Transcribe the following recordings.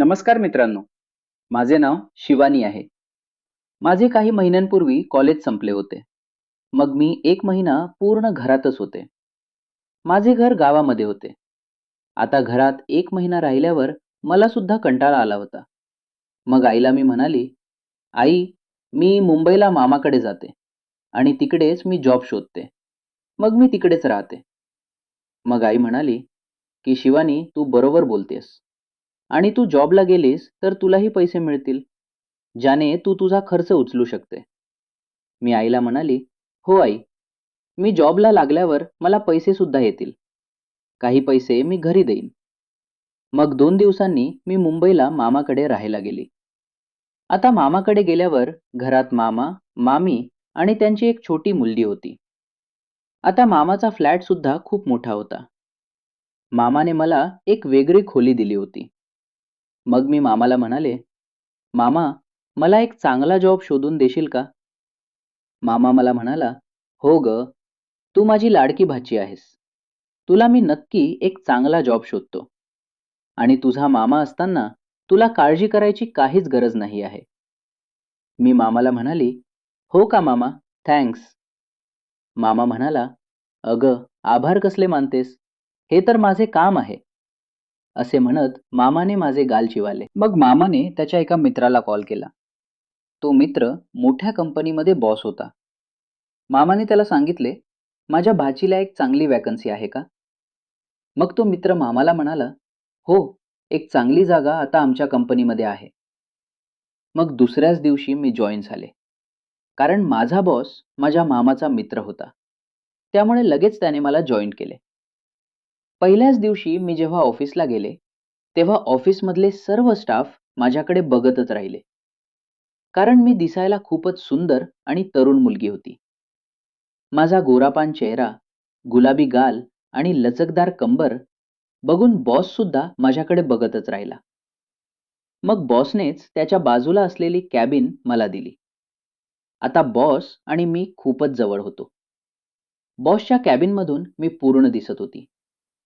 नमस्कार मित्रांनो, माझे नाव शिवानी आहे. माझे काही महिन्यांपूर्वी कॉलेज संपले होते. मग मी 1 महिना पूर्ण घरातच होते. माझे घर गावामध्ये होते. आता घरात 1 महिना राहिल्यावर मला सुद्धा कंटाळा आला होता. मग आईला मी म्हणाली, "आई, मी मुंबईला मामाकडे जाते आणि तिकडेच मी जॉब शोधते. मग मी तिकडेच राहते." मग आई म्हणाली, की "शिवानी, तू बरोबर बोलतेस आणि तू जॉबला गेलीस तर तुलाही पैसे मिळतील. ज्याने तू तुझा खर्च उचलू शकते." मी आईला म्हणाली, "हो आई, मी जॉबला लागल्यावर मला पैसे सुद्धा येतील. काही पैसे मी घरी देईन." मग 2 दिवसांनी मी मुंबईला मामाकडे राहायला गेली. आता मामाकडे गेल्यावर घरात मामा, मामी आणि त्यांची एक छोटी मुलगी होती. आता मामाचा फ्लॅट सुद्धा खूप मोठा होता. मामाने मला एक वेगळी खोली दिली होती. मग मी मामाला म्हणाले, "मामा, मला एक चांगला जॉब शोधून देशील का?" मामा मला म्हणाला, "हो ग, तू माझी लाडकी भाची आहेस. तुला मी नक्की एक चांगला जॉब शोधतो आणि तुझा मामा असताना तुला काळजी करायची काहीच गरज नाही आहे." मी मामाला म्हणाली, "हो का मामा? थँक्स." मामा म्हणाला, "अगं, आभार कसले मानतेस? हे तर माझे काम आहे." असे म्हणत मामाने माझे गाल चिवाले. मग मामाने त्याच्या एका मित्राला कॉल केला. तो मित्र मोठ्या कंपनीमध्ये बॉस होता. मामाने त्याला सांगितले, "माझ्या भाचीला एक चांगली वॅकन्सी आहे का?" मग तो मित्र मामाला म्हणाला, "हो, एक चांगली जागा आता आमच्या कंपनीमध्ये आहे." मग दुसऱ्याच दिवशी मी जॉइन झाले. कारण माझा बॉस माझ्या मामाचा मित्र होता. त्यामुळे लगेच त्याने मला जॉइन केले. पहिल्याच दिवशी मी जेव्हा ऑफिसला गेले, तेव्हा ऑफिसमधले सर्व स्टाफ माझ्याकडे बघतच राहिले. कारण मी दिसायला खूपच सुंदर आणि तरुण मुलगी होती. माझा गोरापान चेहरा, गुलाबी गाल आणि लचकदार कंबर बघून बॉस सुद्धा माझ्याकडे बघतच राहिला. मग बॉसनेच त्याच्या बाजूला असलेली कॅबिन मला दिली. आता बॉस आणि मी खूपच जवळ होतो. बॉसच्या कॅबिनमधून मी पूर्ण दिसत होती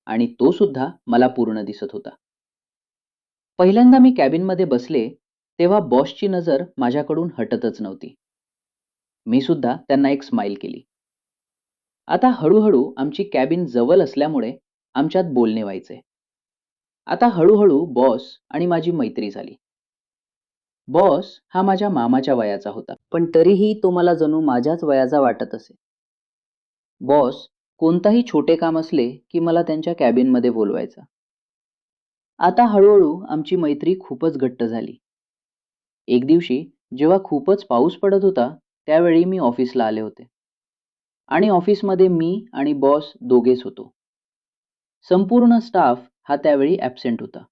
आणि तो सुद्धा मला पूर्ण दिसत होता. पहिल्यांदा मी कॅबिनमध्ये बसले, तेव्हा बॉसची नजर माझ्याकडून हटतच नव्हती. मी सुद्धा त्यांना एक स्माईल केली. आता हळूहळू आमची कॅबिन जवळ असल्यामुळे आमच्यात बोलणे व्हायचे. आता हळूहळू बॉस आणि माझी मैत्री झाली. बॉस हा माझ्या मामाच्या वयाचा होता, पण तरीही तो मला जणू माझ्याच वयाचा वाटत असे. बॉस कोणताही छोटे काम असले की मला त्यांच्या कॅबिनमध्ये बोलवायचा. आता हळूहळू आमची मैत्री खूपच घट्ट झाली. एक दिवशी जेव्हा खूपच पाऊस पडत होता, त्यावेळी मी ऑफिसला आले होते आणि ऑफिसमध्ये मी आणि बॉस दोघेच होतो. संपूर्ण स्टाफ हा त्यावेळी ॲब्सेंट होता.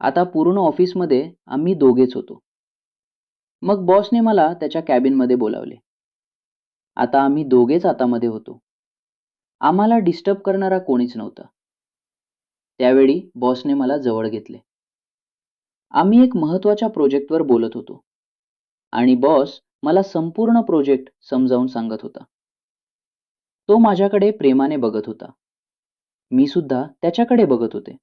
आता पूर्ण ऑफिसमध्ये आम्ही दोघेच होतो. मग बॉसने मला त्याच्या कॅबिनमध्ये बोलावले. आता आम्ही दोघेच आतामध्ये होतो. आम्हाला डिस्टर्ब करणारा कोणीच नव्हता. त्यावेळी बॉसने मला जवळ घेतले. आम्ही एक महत्त्वाच्या प्रोजेक्टवर बोलत होतो आणि बॉस मला संपूर्ण प्रोजेक्ट समजावून सांगत होता. तो माझ्याकडे प्रेमाने बघत होता. मी सुद्धा त्याच्याकडे बघत होते.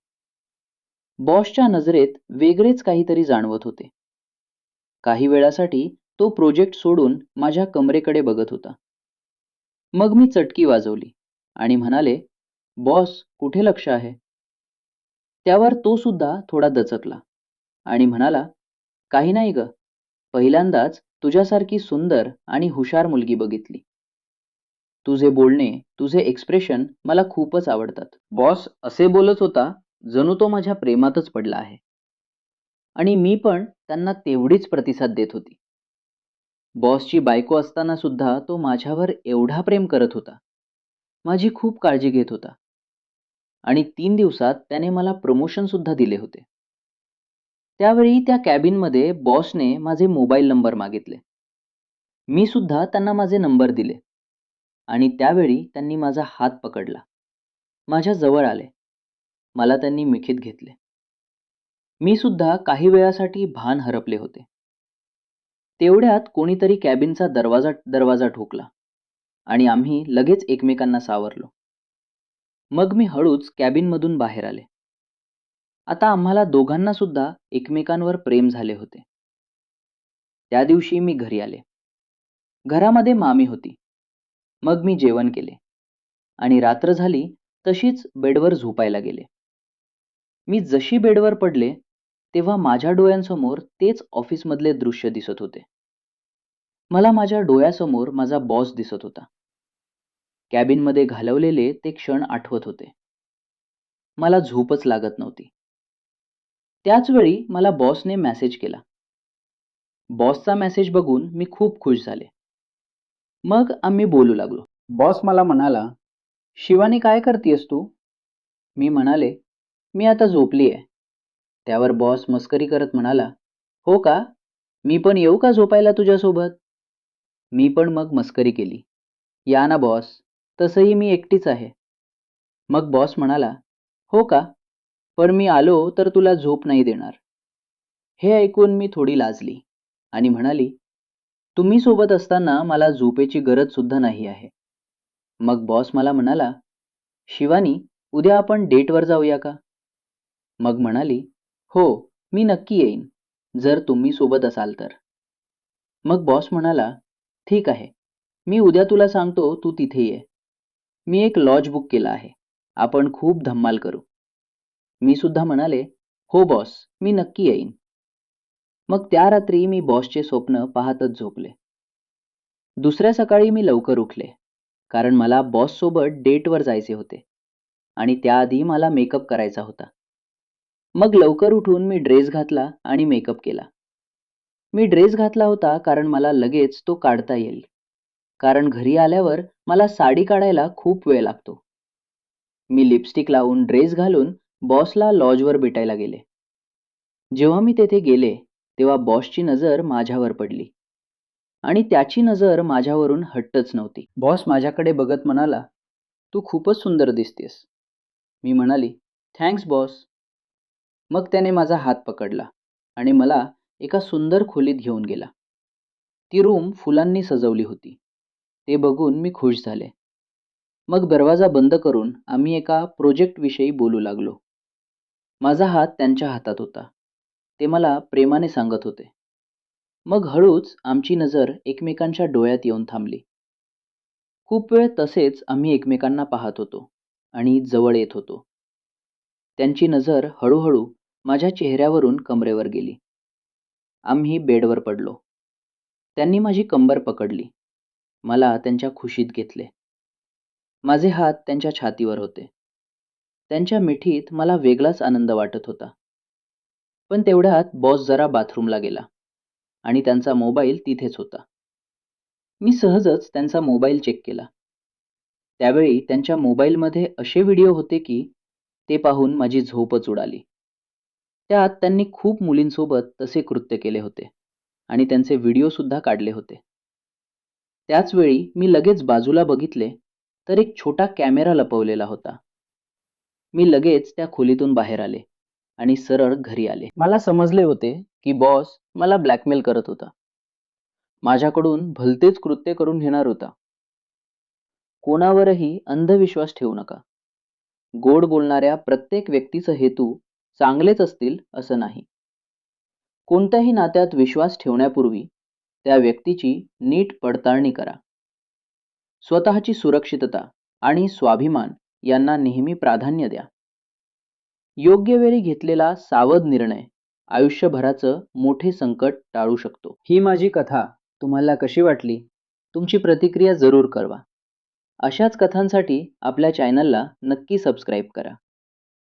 बॉसच्या नजरेत वेगळेच काहीतरी जाणवत होते. काही वेळासाठी तो प्रोजेक्ट सोडून माझ्या कमरेकडे बघत होता. मग मी चटकी वाजवली आणि म्हणाले, "बॉस, कुठे लक्ष आहे?" त्यावर तो सुद्धा थोडा दचकला आणि म्हणाला, "काही नाही ग. पहिल्यांदाच तुझ्यासारखी सुंदर आणि हुशार मुलगी बघितली. तुझे बोलणे, तुझे एक्सप्रेशन मला खूपच आवडतात." बॉस असे बोलत होता जणू तो माझ्या प्रेमातच पडला आहे आणि मी पण त्यांना तेवढीच प्रतिसाद देत होती. बॉसची बायको असताना सुद्धा तो माझ्यावर एवढा प्रेम करत होता. माझी खूप काळजी घेत होता आणि 3 दिवसात त्याने मला प्रमोशन सुद्धा दिले होते. त्यावेळी त्या कॅबिनमध्ये बॉसने माझे मोबाईल नंबर मागितले. मी सुद्धा त्यांना माझे नंबर दिले आणि त्यावेळी त्यांनी माझा हात पकडला. माझ्या जवळ आले. मला त्यांनी मिठीत घेतले. मी सुद्धा काही वेळासाठी भान हरपले होते. तेवढ्यात कोणीतरी कॅबिनचा दरवाजा दरवाजा ठोकला आणि आम्ही लगेच एकमेकांना सावरलो. मग मी हळूच कॅबिनमधून बाहेर आले. आता आम्हाला दोघांना सुद्धा एकमेकांवर प्रेम झाले होते. त्या दिवशी मी घरी आले. घरामध्ये मामी होती. मग मी जेवण केले आणि रात्र झाली तशीच बेडवर झोपायला गेले. मी जशी बेडवर पडले तेव्हा माझ्या डोळ्यांसमोर तेच ऑफिसमधले दृश्य दिसत होते. मला माझ्या डोळ्यासमोर माझा बॉस दिसत होता. कॅबिनमध्ये घालवलेले ते क्षण आठवत होते. मला झोपच लागत नव्हती. त्याच वेळी मला बॉसने मेसेज केला. बॉसचा मेसेज बघून मी खूप खुश झाले. मग आम्ही बोलू लागलो. बॉस मला म्हणाला, शिवानी काय करतेस तू? मी म्हणाले, मी आता झोपली आहे. त्यावर बॉस मस्करी करत म्हणाला, हो का? मी पण येऊ का झोपायला तुझ्यासोबत? मी पण मग मस्करी केली. या ना बॉस, तसंही मी एकटीच आहे. मग बॉस म्हणाला, हो का? पण मी आलो तर तुला झोप नाही देणार. हे ऐकून मी थोडी लाजली आणि म्हणाली, तुम्ही सोबत असताना मला झोपेची गरज सुद्धा नाही आहे. मग बॉस मला म्हणाला, शिवानी, उद्या आपण डेटवर जाऊया का? मग म्हणाली, हो, मी नक्की येईन, जर तुम्ही सोबत असाल तर. मग बॉस म्हणाला, ठीक आहे, मी उद्या तुला सांगतो, तू तिथे ये. मी एक लॉज बुक केला आहे. आपण खूप धम्माल करू. मी सुद्धा म्हणाले, हो बॉस, मी नक्की येईन. मग त्या रात्री मी बॉसचे स्वप्न पाहतच झोपले. दुसऱ्या सकाळी मी लवकर उठले, कारण मला बॉससोबत डेटवर जायचे होते आणि त्याआधी मला मेकअप करायचा होता. मग लवकर उठून मी ड्रेस घातला आणि मेकअप केला. मी ड्रेस घातला होता कारण मला लगेच तो काढता येईल, कारण घरी आल्यावर मला साडी काढायला खूप वेळ लागतो. मी लिपस्टिक लावून ड्रेस घालून बॉसला लॉजवर भेटायला गेले. जेव्हा मी तेथे गेले तेव्हा बॉसची नजर माझ्यावर पडली आणि त्याची नजर माझ्यावरून हटतच नव्हती. बॉस माझ्याकडे बघत म्हणाला, तू खूपच सुंदर दिसतेस. मी म्हणाली, थँक्स बॉस. मग त्याने माझा हात पकडला आणि मला एका सुंदर खोलीत घेऊन गेला. ती रूम फुलांनी सजवली होती. ते बघून मी खुश झाले. मग दरवाजा बंद करून आम्ही एका प्रोजेक्टविषयी बोलू लागलो. माझा हात त्यांच्या हातात होता. ते मला प्रेमाने सांगत होते. मग हळूच आमची नजर एकमेकांच्या डोळ्यात येऊन थांबली. खूप वेळ तसेच आम्ही एकमेकांना पाहत होतो आणि जवळ येत होतो. त्यांची नजर हळूहळू माझ्या चेहऱ्यावरून कमरेवर गेली. आम्ही बेडवर पडलो. त्यांनी माझी कंबर पकडली. मला त्यांच्या खुशीत घेतले. माझे हात त्यांच्या छातीवर होते. त्यांच्या मिठीत मला वेगळाच आनंद वाटत होता. पण तेवढ्यात बॉस जरा बाथरूमला गेला आणि त्यांचा मोबाईल तिथेच होता. मी सहजच त्यांचा मोबाईल चेक केला. त्यावेळी त्यांच्या मोबाईलमध्ये असे व्हिडिओ होते की ते पाहून माझी झोपच उडाली. त्यात त्यांनी खूप मुलींसोबत तसे कृत्य केले होते आणि त्यांचे व्हिडिओ सुद्धा काढले होते. त्याच वेळी मी लगेच बाजूला बघितले तर एक छोटा कॅमेरा लपवलेला होता. मी लगेच त्या खोलीतून बाहेर आले आणि सरळ घरी आले. मला समजले होते की बॉस मला ब्लॅकमेल करत होता. माझ्याकडून भलतेच कृत्य करून घेणार होता. कोणावरही अंधविश्वास ठेवू नका. गोड बोलणाऱ्या प्रत्येक व्यक्तीचा हेतू चांगलेच असतील असं नाही. कोणत्याही नात्यात विश्वास ठेवण्यापूर्वी त्या व्यक्तीची नीट पडताळणी करा. स्वतःची सुरक्षितता आणि स्वाभिमान यांना नेहमी प्राधान्य द्या. योग्य वेळी घेतलेला सावध निर्णय आयुष्यभराचं मोठे संकट टाळू शकतो. ही माझी कथा तुम्हाला कशी वाटली? तुमची प्रतिक्रिया जरूर कळवा. अशाच कथांसाठी आपल्या चॅनलला नक्की सबस्क्राईब करा.